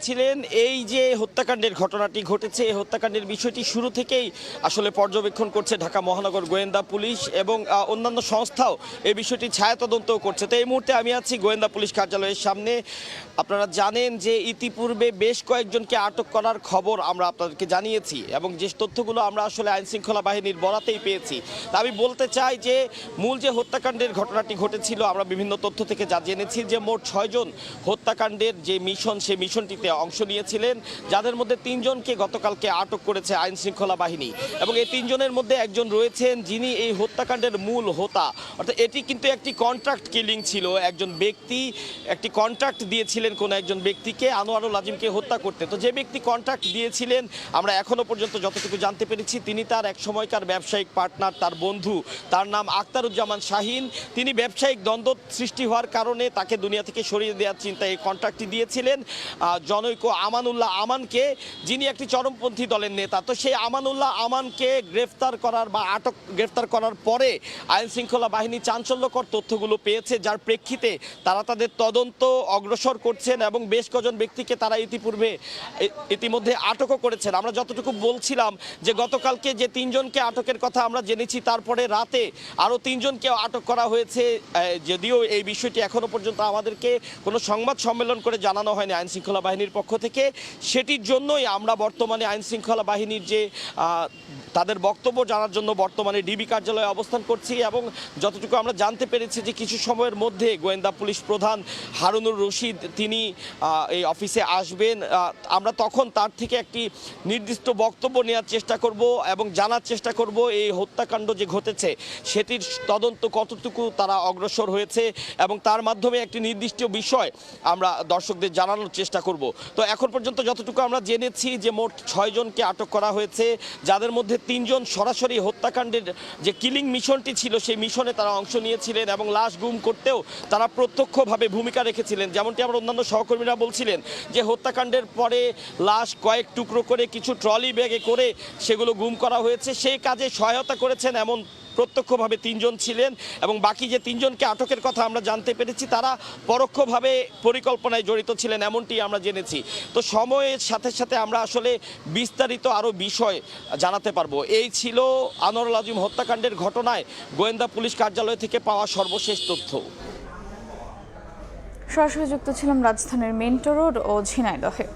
ছিলেন এই যে হত্যাকাণ্ডের ঘটনাটি ঘটেছে, এই হত্যাকাণ্ডের বিষয়টি শুরু থেকেই আসলে পর্যবেক্ষণ করছে ঢাকা মহানগর গোয়েন্দা পুলিশ এবং অন্যান্য সংস্থাও এই বিষয়টি ছায়া তদন্তও করছে। তো এই মুহূর্তে আমি আছি গোয়েন্দা পুলিশ কার্যালয়ের সামনে। আপনারা জানেন যে ইতিপূর্বে বেশ কয়েকজনকে আটক করার খবর আমরা আপনাদেরকে জানিয়েছি এবং যে তথ্যগুলো আমরা আসলে আইনশৃঙ্খলা বাহিনীর বরাতেই পেয়েছি। তা আমি বলতে চাই যে মূল যে হত্যাকাণ্ডের ঘটনাটি ঘটেছিল, আমরা বিভিন্ন তথ্য থেকে যা জেনেছি যে মোট 6 জন হত্যাকাণ্ডের যে মিশন, সেই মিশনটিতে অংশ নিয়েছিলেন, যাদের মধ্যে 3 জনকে গতকালকে আটক করেছে আইন শৃঙ্খলা বাহিনী। এবং এই 3 জনের মধ্যে একজন রয়েছেন যিনি এই হত্যাকাণ্ডের মূল হোতা। অর্থাৎ এটি কিন্তু একটি কন্ট্রাক্ট কিলিং ছিল। একজন ব্যক্তি একটি কন্ট্রাক্ট দিয়েছিলেন কোনো একজন ব্যক্তিকে, আনোয়ারুল আজিমকে হত্যা করতে। তো যে ব্যক্তি কন্ট্রাক্ট দিয়েছিলেন, আমরা এখনো পর্যন্ত যতটুকু জানতে পেরেছি, তিনি তার এক সময়কার ব্যবসায়িক পার্টনার, তার বন্ধু, তার নাম আখতারুজ্জামান শাহিন। তিনি ব্যবসায়িক দ্বন্দ্ব সৃষ্টি হওয়ার কারণে তাকে দুনিয়া থেকে সরিয়ে দেওয়ার চিন্তায় এই কন্ট্রাক্টটি দিয়েছিলেন জনৈক আমানুল্লাহ আমানকে, যিনি একটি চরমপন্থী দলের নেতা। তো সেই আমানুল্লাহ আমানকে গ্রেফতার করার পরে আইন শৃঙ্খলা বাহিনী চাঞ্চল্যকর তথ্যগুলো পেয়েছে, যার প্রেক্ষিতে তারা তাদের তদন্ত অগ্রসর করছেন এবং বেশ কজন ব্যক্তিকে তারা ইতিমধ্যে আটকও করেছেন। আমরা যতটুকু বলছিলাম যে গতকালকে যে 3 জনকে আটকের কথা আমরা জেনেছি, তারপরে রাতে আরও 3 জনকে আটক করা হয়েছে। যদিও এই বিষয়টি এখনো পর্যন্ত আমাদেরকে কোনো সংবাদ সম্মেলন করে জানানো হয়নি আইন শৃঙ্খলা বাহিনীর পক্ষ থেকে। সেটির জন্যই আমরা বর্তমানে আইন শৃঙ্খলা বাহিনীর যে তাদের বক্তব্য জানার জন্য বর্তমানে ডিবি কার্যালয়ে অবস্থান করছি। এবং যতটুকু আমরা জানতে পেরেছি যে কিছু সময়ের মধ্যে গোয়েন্দা পুলিশ প্রধান হারুনুর রশিদ তিনি এই অফিসে আসবেন। আমরা তখন তার থেকে একটি নির্দিষ্ট বক্তব্য নেওয়ার চেষ্টা করব এবং জানার চেষ্টা করব এই হত্যাকাণ্ড যে ঘটেছে সেটির তদন্ত কতটুকু তারা অগ্রসর হয়েছে এবং তার মাধ্যমে একটি নির্দিষ্ট বিষয় আমরা দর্শকদের জানানোর চেষ্টা করব। তো এখন পর্যন্ত যতটুকু আমরা জেনেছি যে মোট 6 জনকে আটক করা হয়েছে, যাদের মধ্যে 3 জন সরাসরি হত্যাকাণ্ডের যে কিলিং মিশনটি ছিল সেই মিশনে তারা অংশ নিয়েছিলেন এবং লাশ গুম করতেও তারা প্রত্যক্ষভাবে ভূমিকা রেখেছিলেন। যেমনটি আমার অন্যান্য সহকর্মীরা বলছিলেন যে হত্যাকাণ্ডের পরে লাশ কয়েক টুকরো করে কিছু ট্রলি ব্যাগে করে সেগুলো গুম করা হয়েছে, সেই কাজে সহায়তা করেছেন এমন প্রত্যক্ষভাবে 3 জন ছিলেন। এবং বাকি যে 3 জনকে আটকের কথা আমরা জানতে পেরেছি, তারা পরোক্ষভাবে পরিকল্পনায় জড়িত ছিলেন, এমনটি আমরা জেনেছি। তো সময়ের সাথে সাথে আমরা আসলে বিস্তারিত আরও বিষয় জানাতে পারবো। এই ছিল আনোয়ারুল আজিম হত্যাকাণ্ডের ঘটনায় গোয়েন্দা পুলিশ কার্যালয় থেকে পাওয়া সর্বশেষ তথ্য। সরাসরি যুক্ত ছিলাম রাজধানীর মিন্টো রোড ও ঝিনাইদহে।